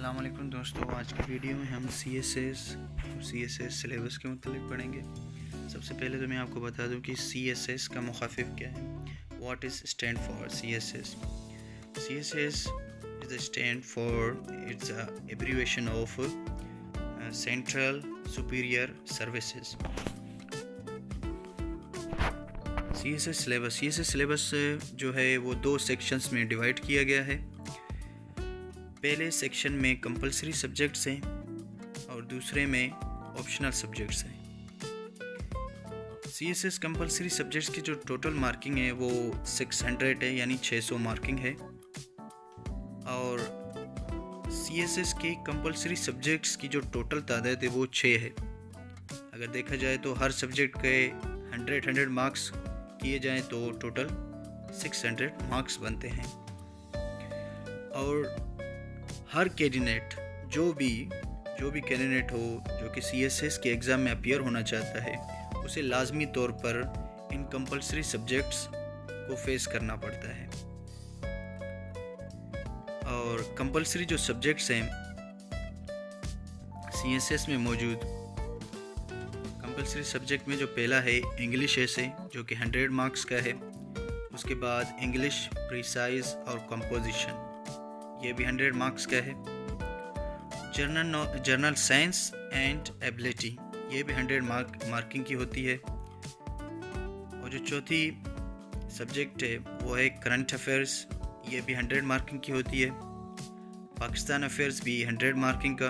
अस्सलाम वालेकुम दोस्तों, आज की वीडियो में हम CSS सिलेबस के मुतालिक पढ़ेंगे। सबसे पहले तो मैं आपको बता दूं कि CSS का मुखाफिफ क्या है। What is stand for CSS? CSS is stand for, it's a abbreviation of central superior services. CSS syllabus जो है वो दो सेक्शंस में डिवाइड किया गया है। पहले सेक्शन में कंपलसरी सब्जेक्ट्स हैं और दूसरे में ऑप्शनल सब्जेक्ट्स हैं। CSS कंपलसरी सब्जेक्ट्स की जो टोटल मार्किंग है वो 600 है, यानी 600 मार्किंग है। और CSS के कंपलसरी सब्जेक्ट्स की जो टोटल तादाद है वो 6 है। अगर देखा जाए तो हर सब्जेक्ट के 100 मार्क्स किए जाएं तो टोटल 600 मार्क्स बनते हैं। और हर कैंडिडेट जो भी कैंडिडेट हो जो कि CSS के एग्ज़ाम में अपीयर होना चाहता है, उसे लाजमी तौर पर इन कंपलसरी सब्जेक्ट्स को फेस करना पड़ता है। और कंपलसरी जो सब्जेक्ट्स हैं CSS में मौजूद, कंपलसरी सब्जेक्ट में जो पहला है इंग्लिश एसे, जो कि 100 मार्क्स का है। उसके बाद इंग्लिश प्रिसाइज और कंपोजिशन, ये भी 100 मार्क्स का है। जर्नल साइंस एंड एबिलिटी, ये भी 100 मार्किंग की होती है। और जो चौथी सब्जेक्ट है वो है करंट अफेयर्स, ये भी 100 मार्किंग की होती है। पाकिस्तान अफेयर्स भी 100 मार्किंग का।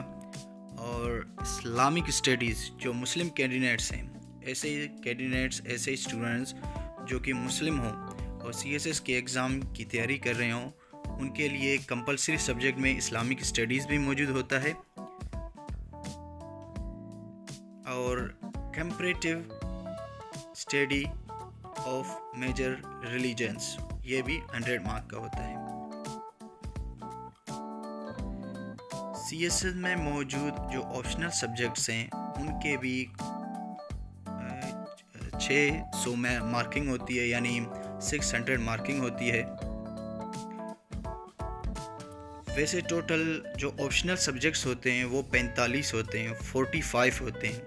और इस्लामिक स्टडीज़, जो मुस्लिम कैंडिडेट्स हैं, ऐसे स्टूडेंट्स जो कि मुस्लिम हों और CSS के एग्ज़ाम की तैयारी कर रहे हों, उनके लिए कंपलसरी सब्जेक्ट में इस्लामिक स्टडीज़ भी मौजूद होता है। और comparative study of major religions, ये भी 100 मार्क का होता है। CSS में मौजूद जो ऑप्शनल सब्जेक्ट्स हैं उनके भी 600 में मार्किंग होती है, यानी 600 मार्किंग होती है। वैसे टोटल जो ऑप्शनल सब्जेक्ट्स होते हैं वो 45 होते हैं, 45 होते हैं।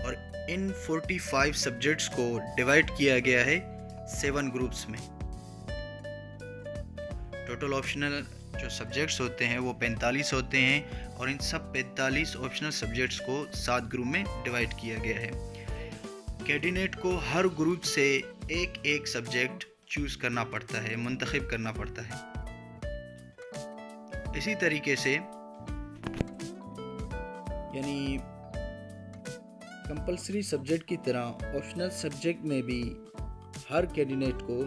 और इन 45 सब्जेक्ट्स को डिवाइड किया गया है 7 ग्रुप्स में। टोटल ऑप्शनल जो सब्जेक्ट्स होते हैं वो 45 होते हैं और इन सब 45 ऑप्शनल सब्जेक्ट्स को 7 ग्रुप में डिवाइड किया गया है। कैंडिडेट को हर ग्रुप से एक सब्जेक्ट चूज़ करना पड़ता है, मुंतखब करना पड़ता है। इसी तरीके से यानी कंपलसरी सब्जेक्ट की तरह ऑप्शनल सब्जेक्ट में भी हर कैंडिडेट को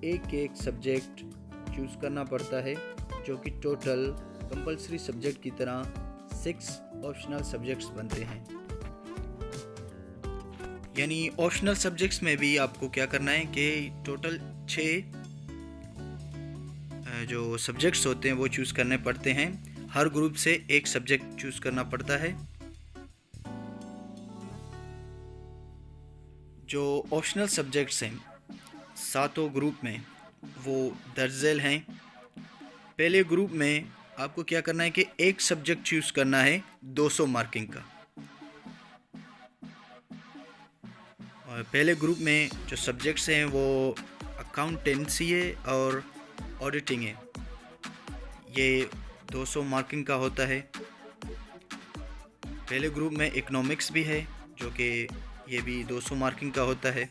एक सब्जेक्ट चूज़ करना पड़ता है, जो कि टोटल कंपलसरी सब्जेक्ट की तरह 6 ऑप्शनल सब्जेक्ट्स बनते हैं। यानी ऑप्शनल सब्जेक्ट्स में भी आपको क्या करना है कि टोटल 6 जो सब्जेक्ट्स होते हैं वो चूज़ करने पड़ते हैं। हर ग्रुप से एक सब्जेक्ट चूज़ करना पड़ता है। जो ऑप्शनल सब्जेक्ट्स हैं 7 ग्रुप में वो दर्ज झेल हैं। पहले ग्रुप में आपको क्या करना है कि एक सब्जेक्ट चूज़ करना है 200 मार्किंग का। और पहले ग्रुप में जो सब्जेक्ट्स हैं वो अकाउंटेंसी है और ऑडिटिंग है, ये 200 मार्किंग का होता है। पहले ग्रुप में इकोनॉमिक्स भी है, जो कि ये भी 200 मार्किंग का होता है।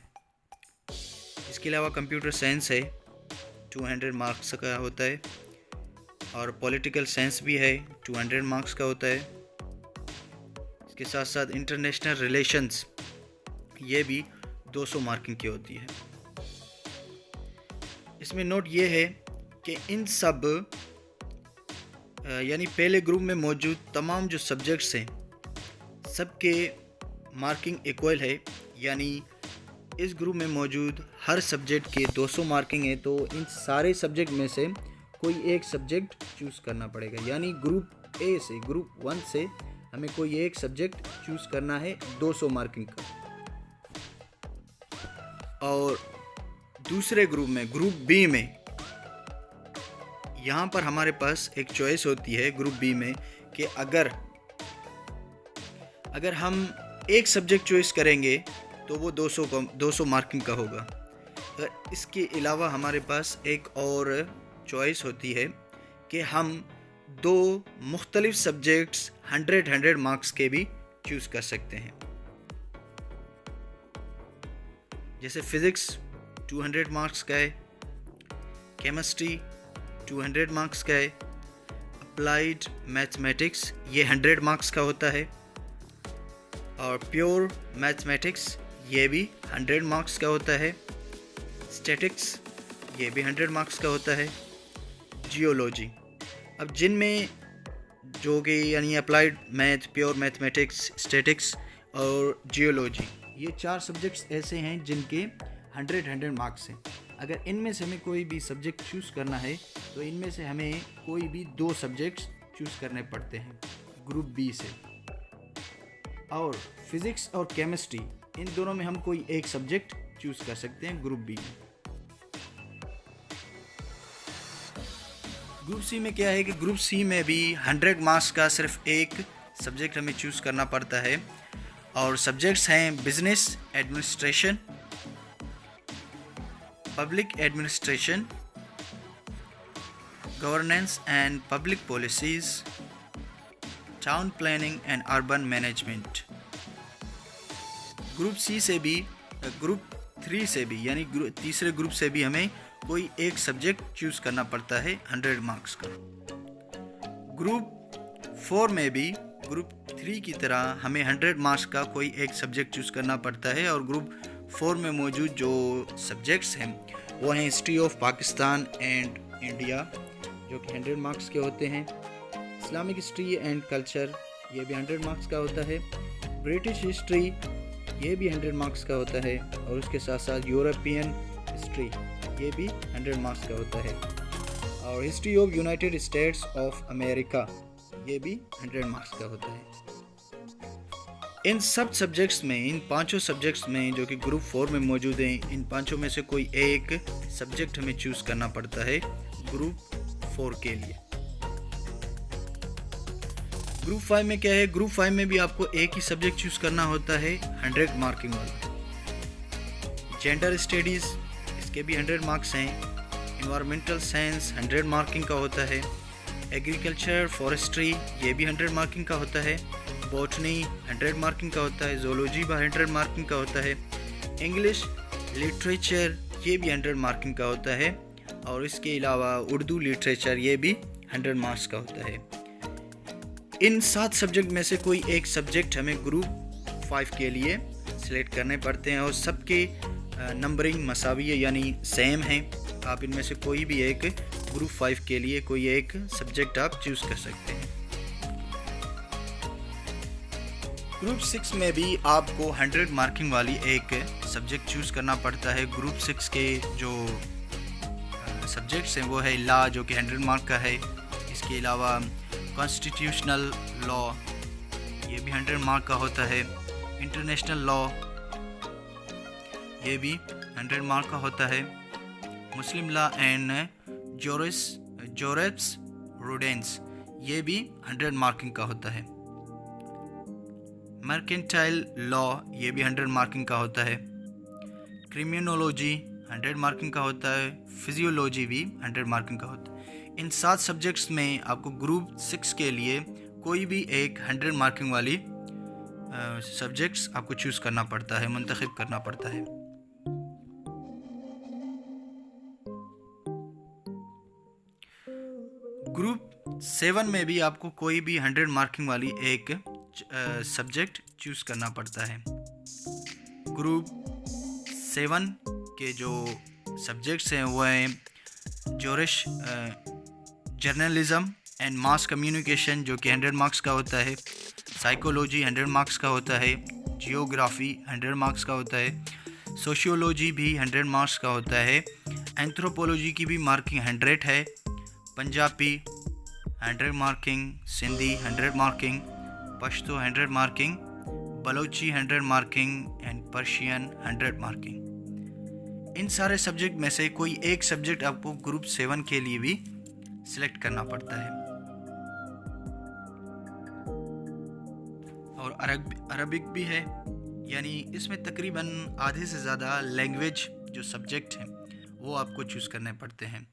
इसके अलावा कंप्यूटर साइंस है, 200 मार्क्स का होता है। और पॉलिटिकल साइंस भी है, 200 मार्क्स का होता है। इसके साथ साथ इंटरनेशनल रिलेशंस, ये भी 200 मार्किंग की होती है। इसमें नोट ये है कि इन सब यानी पहले ग्रुप में मौजूद तमाम जो सब्जेक्ट्स हैं सबके मार्किंग इक्वल है। यानी इस ग्रुप में मौजूद हर सब्जेक्ट के 200 मार्किंग है, तो इन सारे सब्जेक्ट में से कोई एक सब्जेक्ट चूज़ करना पड़ेगा। यानी ग्रुप ए से, ग्रुप 1 से हमें कोई एक सब्जेक्ट चूज़ करना है 200 मार्किंग का। और दूसरे ग्रुप में, ग्रुप बी में, यहाँ पर हमारे पास एक चॉइस होती है ग्रुप बी में कि अगर हम एक सब्जेक्ट चॉइस करेंगे तो वो 200 मार्किंग का होगा। अगर इसके अलावा हमारे पास एक और चॉइस होती है कि हम 2 मुख्तलिफ सब्जेक्ट्स 100 मार्क्स के भी चूज़ कर सकते हैं। जैसे फिज़िक्स 200 मार्क्स का है, केमिस्ट्री 200 मार्क्स का है, अप्लाइड मैथमेटिक्स ये 100 मार्क्स का होता है, और प्योर मैथमेटिक्स ये भी 100 मार्क्स का होता है, स्टैटिक्स ये भी 100 मार्क्स का होता है, जियोलॉजी। अब जिनमें जो कि यानी applied math, pure mathematics, statics और जियोलॉजी, ये 4 सब्जेक्ट्स ऐसे हैं जिनके 100 मार्क्स हैं। अगर इनमें से हमें कोई भी सब्जेक्ट चूज़ करना है तो इनमें से हमें कोई भी 2 सब्जेक्ट्स चूज़ करने पड़ते हैं ग्रुप बी से। और फिज़िक्स और केमिस्ट्री इन दोनों में हम कोई एक सब्जेक्ट चूज़ कर सकते हैं ग्रुप बी में। ग्रुप सी में क्या है कि ग्रुप सी में भी 100 मार्क्स का सिर्फ एक सब्जेक्ट हमें चूज़ करना पड़ता है, और सब्जेक्ट्स हैं business administration, public administration, governance and public policies, town planning and urban management. Group C से भी, ग्रुप 3 से भी यानी तीसरे ग्रुप से भी हमें कोई एक सब्जेक्ट चूज़ करना पड़ता है 100 मार्क्स का। ग्रुप 4 में भी ग्रुप 3 की तरह हमें 100 मार्क्स का कोई एक सब्जेक्ट चूज़ करना पड़ता है, और ग्रुप 4 में मौजूद जो सब्जेक्ट्स हैं वो हैं history of Pakistan and India जो कि 100 मार्क्स के होते हैं, इस्लामिक हिस्ट्री एंड कल्चर ये भी 100 मार्क्स का होता है, ब्रिटिश हिस्ट्री ये भी 100 मार्क्स का होता है, और उसके साथ साथ यूरोपियन हिस्ट्री ये भी 100 मार्क्स का होता है, और history of United states of America ये भी 100 मार्क्स का होता है। इन सब सब्जेक्ट्स में, इन 5 सब्जेक्ट्स में जो कि ग्रुप 4 में मौजूद हैं, इन 5 में से कोई एक सब्जेक्ट हमें चूज़ करना पड़ता है ग्रुप 4 के लिए। ग्रुप 5 में क्या है? ग्रुप 5 में भी आपको एक ही सब्जेक्ट चूज़ करना होता है 100 मार्किंग वाला। जेंडर स्टडीज़ इसके भी 100 मार्क्स हैं, इन्वायरमेंटल साइंस 100 मार्किंग का होता है, एग्रीकल्चर फॉरेस्ट्री ये भी 100 मार्किंग का होता है, बॉटनी 100 मार्किंग का होता है, जोलॉजी भी 100 मार्किंग का होता है, इंग्लिश लिटरेचर ये भी 100 मार्किंग का होता है, और इसके अलावा उर्दू लिटरेचर ये भी 100 मार्क्स का होता है। इन 7 सब्जेक्ट में से कोई एक सब्जेक्ट हमें ग्रुप 5 के लिए सिलेक्ट करने पड़ते हैं, और सबके नंबरिंग मसावी यानी सेम हैं। आप इनमें से कोई भी एक ग्रुप 5 के लिए कोई एक सब्जेक्ट आप चूज़ कर सकते हैं। ग्रुप 6 में भी आपको 100 मार्किंग वाली एक सब्जेक्ट चूज़ करना पड़ता है। ग्रुप 6 के जो सब्जेक्ट्स हैं वो है लॉ जो कि 100 मार्क का है, इसके अलावा कॉन्स्टिट्यूशनल लॉ ये भी 100 मार्क का होता है, इंटरनेशनल लॉ ये भी 100 मार्क का होता है, मुस्लिम लॉ एंड जोरेप्स रूडेंस ये भी 100 मार्किंग का होता है, मर्केंटाइल लॉ ये भी 100 मार्किंग का होता है, क्रिमिनोलॉजी 100 मार्किंग का होता है, फिजियोलॉजी भी 100 मार्किंग का होता है। इन 7 सब्जेक्ट्स में आपको ग्रुप 6 के लिए कोई भी एक 100 मार्किंग वाली सब्जेक्ट्स आपको चूज़ करना पड़ता है, मुंतखब करना पड़ता है। ग्रुप 7 में भी आपको कोई भी 100 मार्किंग वाली एक सब्जेक्ट चूज़ करना पड़ता है। ग्रुप 7 के जो सब्जेक्ट्स हैं वो हैं जर्नलिज़म एंड मास कम्युनिकेशन जो कि 100 मार्क्स का होता है, साइकोलॉजी 100 मार्क्स का होता है, जियोग्राफी 100 मार्क्स का होता है, सोशियोलॉजी भी 100 मार्क्स का होता है, एंथ्रोपोलॉजी की भी मार्किंग 100 है, Punjabi 100 marking, Sindhi 100 marking, Pashto 100 marking, Balochi 100 marking and Persian 100 marking. इन सारे सब्जेक्ट में से कोई एक सब्जेक्ट आपको ग्रुप 7 के लिए भी सिलेक्ट करना पड़ता है। और अरबिक भी है, यानी इसमें तकरीबन आधे से ज़्यादा लैंग्वेज जो सब्जेक्ट हैं वो आपको चूज़ करने पड़ते हैं।